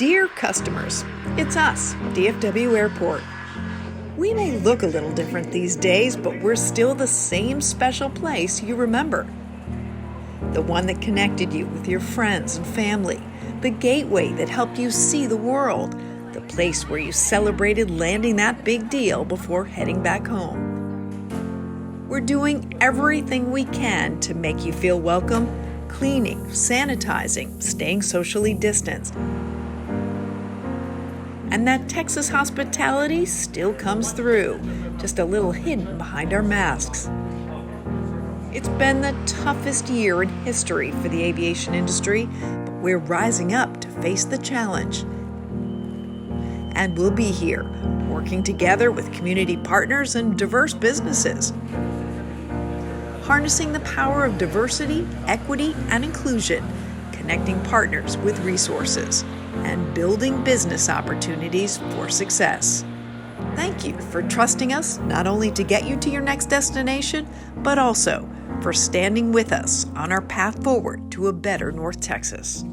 Dear customers, it's us, DFW Airport. We may look a little different these days, but we're still the same special place you remember. The one that connected you with your friends and family, the gateway that helped you see the world, the place where you celebrated landing that big deal before heading back home. We're doing everything we can to make you feel welcome, cleaning, sanitizing, staying socially distanced. And that Texas hospitality still comes through, just a little hidden behind our masks. It's been the toughest year in history for the aviation industry, but we're rising up to face the challenge. And we'll be here, working together with community partners and diverse businesses. Harnessing the power of diversity, equity, and inclusion, connecting partners with resources, and building business opportunities for success. Thank you for trusting us not only to get you to your next destination, but also for standing with us on our path forward to a better North Texas.